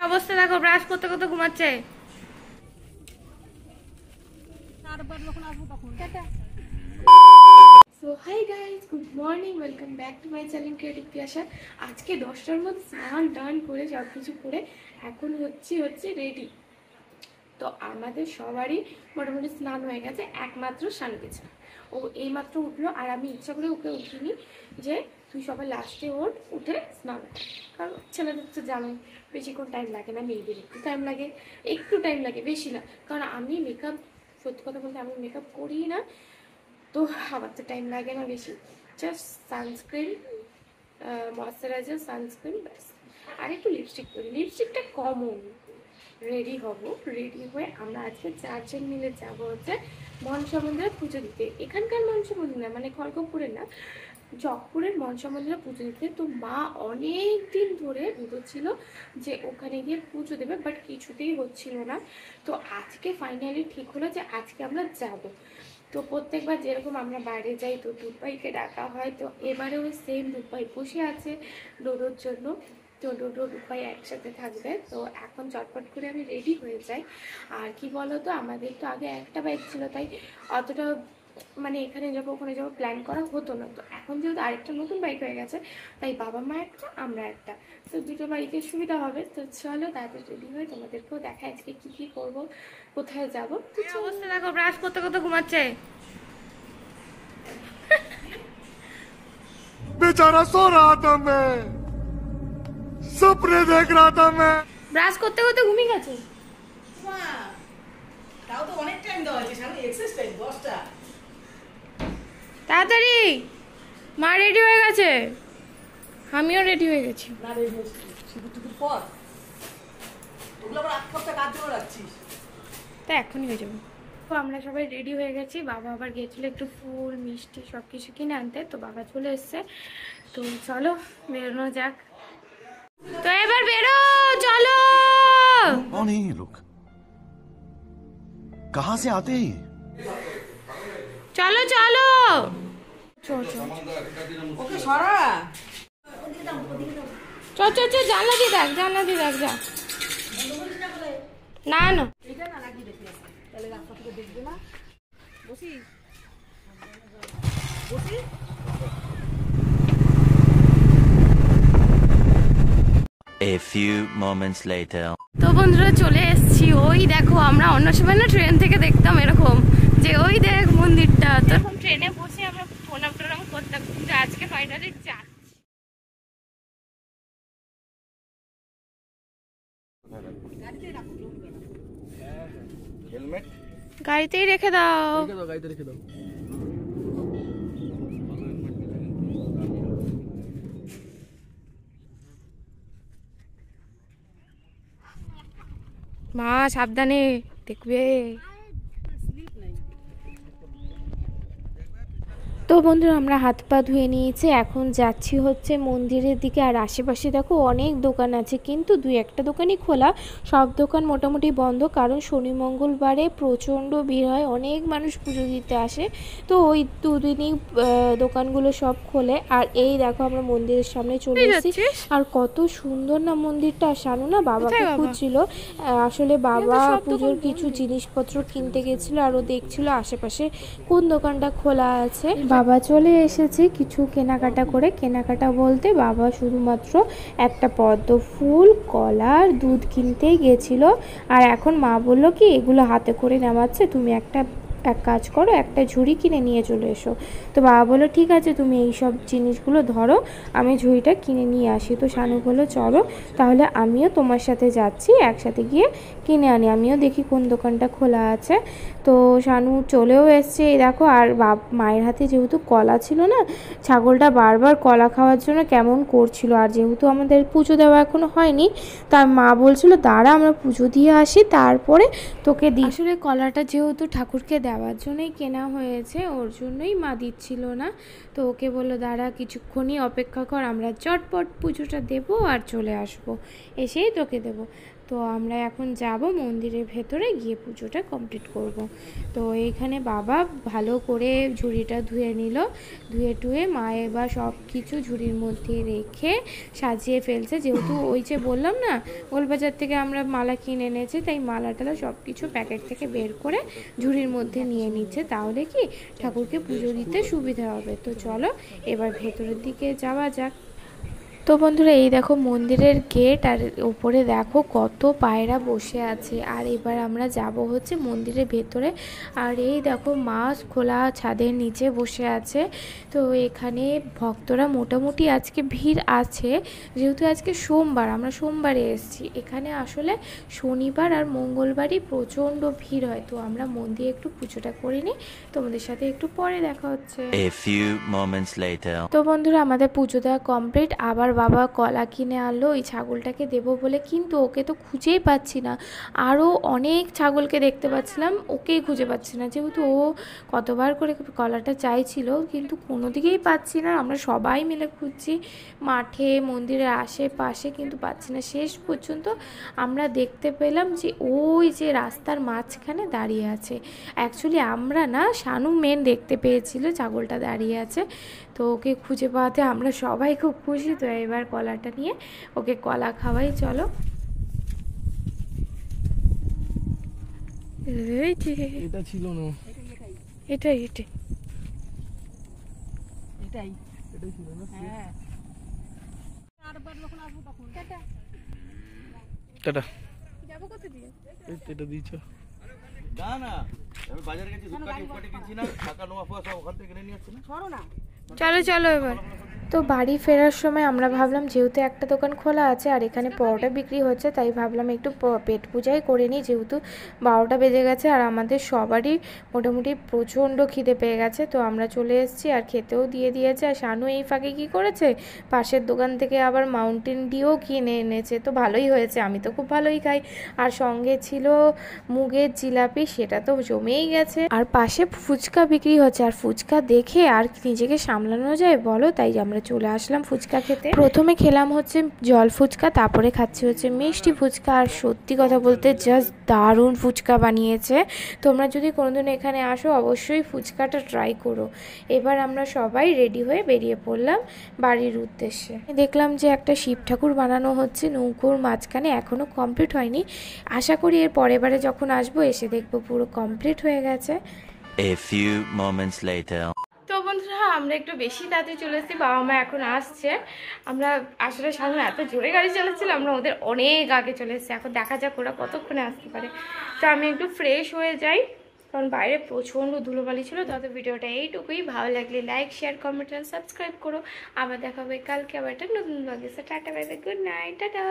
অবস্থা দেখো, ব্রাশ করতে করতে ঘুমাচ্ছে। So hi guys, good morning, welcome back to my channel creative Piyasa. আজকে 10টার মধ্যে স্নান টান করে সব কিছু করে এখন হচ্ছে রেডি। তো আমাদের সবারই মোটামুটি স্নান হয়ে গেছে, একমাত্র শানুকে ছাড়া। ও এইমাত্র উঠলো, আর আমি ইচ্ছা করে ওকে উঠিনি যে তুই সবার লাস্টে উঠে স্নান কর। কারণ ছেলেদের তো জানোই বেশিক্ষণ টাইম লাগে না, মেয়েদের একটু টাইম লাগে, বেশি না। কারণ আমি মেকআপ, সত্যি কথা বলতে আমি মেকআপ করি না, তো আমার তো টাইম লাগে না বেশি। জাস্ট সানস্ক্রিন, ময়শ্চারাইজার, সানস্ক্রিন, ব্যাস। আর একটু লিপস্টিক করি, লিপস্টিকটা কমন। রেডি হয়ে আমরা আজকে 4জন মিলে যাবো হচ্ছে মনসা মন্দিরে পুজো দিতে। এখানকার মনসা মন্দির না, মানে খড়গপুরের না, জগপুরের মনসা মন্দিরে পুজো দিতে। তো মা অনেক দিন ধরে ছিল যে ওখানে গিয়ে পুজো দেবে, বাট কিছুতেই হচ্ছিল না। তো আজকে ফাইনালি ঠিক হলো যে আজকে আমরা যাব। তো প্রত্যেকবার যেরকম আমরা বাইরে যাই তো দুধভাইকে ডাকা হয়, তো এবারেও সেম দুধভাই বসে আছে ডোডোর জন্য। তো ডোডো দুধভাই একসাথে থাকবে। তো এখন চটপট করে আমি রেডি হয়ে যাই। আর কি বলো তো, আমাদের তো আগে একটা বাইক ছিল, তাই অতটা মানে এখানে যাবো ওখানে যাবো প্ল্যান করা হতো না। তো এখন যেহেতু আরেকটা নতুন বাইক হয়ে গেছে, তাই বাবা মা একটা, আমরা একটা, তো দুটো বাইকের সুবিধা হবে। তো চলো তাড়াতাড়ি রেডি হয়ে তোমাদেরকেও দেখা আজকে কি করবো, কোথায় যাবো। তো অবস্থা দেখো, ব্রাশ করতে করতে ঘুমাচ্ছে। बेचारा सो रहा था मैं सपने देख रहा था मैं। ব্রাশ করতে করতে ঘুমিয়ে গেছে। তাও তো অনেক টাইম দেওয়া হয়েছে, সামনে এক্সেস টাইম 10টা। তাড়াতাড়ি, মা রেডি হয়ে গেছে, আমিও রেডি হয়ে গেছি। না রে শুধু পর ওগুলো আবার 8 সপ্তাহ কাজ জমা রাখছিস। তা এখনই হয়ে যাবো। তো আমরা সবাই রেডি হয়ে গেছি। বাবা আবার গিয়েছিল একটু ফুল মিষ্টি সব কিছু কিনে আনতে, তো বাবা চলে এসছে। তো চলো বেরোনো যাক। তো এবার বেরো, চলো। कौन है ये लोग? कहाँ से आते हैं? চলো চলো, ওকে সরা। জানলা দিয়ে দেখ যা। না এটা না লাগিয়ে দেখি তাহলে রাস্তা থেকে দেখবে না। বসি A few moments later. তো বন্ধুরা চলে এসেছি। ওই দেখো, আমরা অন্য সময় না ট্রেন থেকে দেখতাম এরকম যে ওই দেখ মন্দিরটা, তো এখন ট্রেনে বসে আমরা প্রণাম করতাম, কিন্তু আজকে ফাইনালি যাচ্ছি। গাড়িতেই রেখে দাও। মা সাবধানে দেখবে। তো বন্ধুরা আমরা হাত পা ধুয়ে নিয়েছি, এখন যাচ্ছি হচ্ছে মন্দিরের দিকে। আর আশেপাশে দেখো অনেক দোকান আছে, কিন্তু দুই একটা দোকানই খোলা, সব দোকান মোটামুটি বন্ধ। কারণ শনি মঙ্গলবারে প্রচণ্ড ভিড় হয়, অনেক মানুষ পুজো দিতে আসে। তো ওই দুদিনই দোকানগুলো সব খোলে। আর এই দেখো আমরা মন্দিরের সামনে চলে এসেছি। আর কত সুন্দর না মন্দিরটা। শানু না বাবাকে খুঁজছিল, আসলে বাবা পুজোর কিছু জিনিসপত্র কিনতে গেছিল, আর ও দেখছিল আশেপাশে কোন দোকানটা খোলা আছে। বাবা চলে এসেছে কিছু কেনাকাটা করে। কেনাকাটা বলতে বাবা শুধুমাত্র একটা পদ্ম ফুল, কলা আর দুধ কিনতেই গেছিল। আর এখন মা বললো কি এগুলো হাতে করে নামাচ্ছে, তুমি এক কাজ করো, একটা ঝুড়ি কিনে নিয়ে চলে এসো। তো বাবা বললো ঠিক আছে, তুমি এই সব জিনিসগুলো ধরো, আমি ঝুড়িটা কিনে নিয়ে আসি। তো শানু বললো চলো তাহলে আমিও তোমার সাথে যাচ্ছি, একসাথে গিয়ে কিনে আনি, আমিও দেখি কোন দোকানটা খোলা আছে। তো শানু চলেও এসছে, এই দেখো। আর মায়ের হাতে যেহেতু কলা ছিল না, ছাগলটা বারবার কলা খাওয়ার জন্য কেমন করছিল। আর যেহেতু আমাদের পুজো দেওয়া এখনো হয়নি, তার মা বলছিল দাঁড়া আমরা পুজো দিয়ে আসি তারপরে তোকে দিই। আসলে কলাটা যেহেতু ঠাকুরকে দেওয়ার জন্যই কেনা হয়েছে, ওর জন্যই মা দিচ্ছিল না। তো ওকে বললো দাঁড়া কিছুক্ষণই অপেক্ষা কর, আমরা চটপট পুজোটা দেবো আর চলে আসবো, এসেই তোকে দেবো। তো আমরা এখন যাব মন্দিরের ভেতরে গিয়ে পুজোটা কমপ্লিট করব। তো এইখানে বাবা ভালো করে ঝুড়িটা ধুয়ে নিল, ধুয়ে টুয়ে মায়ে বা সব কিছু ঝুড়ির মধ্যে রেখে সাজিয়ে ফেলছে। যেহেতু ওই যে বললাম না গোলবাজার থেকে আমরা মালা কিনে এনেছি, তাই মালা টালা সব কিছু প্যাকেট থেকে বের করে ঝুড়ির মধ্যে নিয়ে নিচ্ছে, তাহলে কি ঠাকুরকে পুজো দিতে সুবিধা হবে। তো চলো এবার ভেতরের দিকে যাওয়া যাক। তো বন্ধুরা এই দেখো মন্দিরের গেট, আর উপরে দেখো কত পায়রা বসে আছে। আর এবার আমরা যাব হচ্ছে মন্দিরের ভেতরে। আর এই দেখো মা খোলা ছাদের নিচে বসে আছে। তো এখানে ভক্তরা মোটামুটি আজকে ভিড় আছে, যেহেতু আজকে সোমবার, আমরা সোমবারে এসেছি। এখানে আসলে শনিবার আর মঙ্গলবারই প্রচণ্ড ভিড় হয়। তো আমরা মন্দিরে একটু পুজোটা করে নিই, তোমাদের সাথে একটু পরে দেখা হচ্ছে। A few moments later. তো বন্ধুরা আমাদের পুজো দেওয়া কমপ্লিট। আবার বাবা কলা কিনে আনলো ওই ছাগলটাকে দেবো বলে, কিন্তু ওকে তো খুঁজেই পাচ্ছি না। আরও অনেক ছাগলকে দেখতে পাচ্ছিলাম, ওকেই খুঁজে পাচ্ছি না। যেহেতু ও কতবার করে কলাটা চাইছিল, কিন্তু কোনো দিকেই পাচ্ছি না। আমরা সবাই মিলে খুঁজছি মাঠে, মন্দিরের আশেপাশে, কিন্তু পাচ্ছি না। শেষ পর্যন্ত আমরা দেখতে পেলাম যে ওই যে রাস্তার মাঝখানে দাঁড়িয়ে আছে। অ্যাকচুয়ালি আমরা না, শানু মেন দেখতে পেয়েছিল ছাগলটা দাঁড়িয়ে আছে। তো ওকে খুঁজে পাওয়াতে আমরা সবাই খুব খুশি। তো এবার কলাটা নিয়ে ওকে কলা খাওয়াই, চলো। এটা ছিল না, এটাই এটাই এটাই ছিল না। হ্যাঁ টাটা। যাবো কোথা দিয়ে? এটা দিয়েছ না না, আমি বাজারে গেছি, ধূপকাঠি উপকাঠি কিনছি না, টাকা নোয়া ফোয়া সব ওখান থেকে কিনে নিয়ে আসছি না। সরো না। চলো চলো এবার। তো বাড়ি ফেরার সময় আমরা ভাবলাম যেহেতু একটা দোকান খোলা আছে আর এখানে পরোটা বিক্রি হচ্ছে, তাই ভাবলাম একটু পেট পূজাই করে নিই। যেহেতু 12টা বেজে গেছে আর আমাদের সবারই মোটামুটি প্রচণ্ড খিদে পেয়ে গেছে। তো আমরা চলে এসেছি আর খেতেও দিয়ে দিয়েছে। আর শানু এই ফাঁকে কী করেছে, পাশের দোকান থেকে আবার মাউন্টেন ডিউও কিনে এনেছে। তো ভালোই হয়েছে, আমি তো খুব ভালোই খাই। আর সঙ্গে ছিল মুগের জিলাপি, সেটা তো জমেই গেছে। আর পাশে ফুচকা বিক্রি হচ্ছে, আর ফুচকা দেখে আর নিজেকে সামলানো যায় বলো, তাই আমরা চলে আসলাম ফুচকা খেতে। প্রথমে খেলাম হচ্ছে জল ফুচকা, তারপরে খাচ্ছি হচ্ছে মিষ্টি ফুচকা। আর সত্যি কথা বলতে জাস্ট দারুণ ফুচকা বানিয়েছে। তোমরা যদি কোনোদিন এখানে আসো অবশ্যই ফুচকাটা ট্রাই করো। এবার আমরা সবাই রেডি হয়ে বেরিয়ে পড়লাম বাড়ির উদ্দেশ্যে। দেখলাম যে একটা শিব ঠাকুর বানানো হচ্ছে নৌকোর মাঝখানে, এখনও কমপ্লিট হয়নি। আশা করি এর পরের বারে যখন আসবো এসে দেখবো পুরো কমপ্লিট হয়ে গেছে। A few moments later. তো বন্ধুরা আমরা একটু বেশি তাড়াতাড়ি চলে এসেছি, বাবা মা এখন আসছে। আমরা আসলে সামনে এত জোরে গাড়ি চালাচ্ছিলাম, আমরা ওদের অনেক আগে চলে এসেছি। এখন দেখা যাক ওরা কতক্ষণে আসতে পারে। তো আমি একটু ফ্রেশ হয়ে যাই, কারণ বাইরে প্রচণ্ড ধুলোবালি ছিল। তবে ভিডিওটা এইটুকুই, ভালো লাগলে লাইক শেয়ার কমেন্ট আর সাবস্ক্রাইব করো। আবার দেখা হবে কালকে আবার একটা নতুন ব্লগে। Tata bye bye, good night, tata.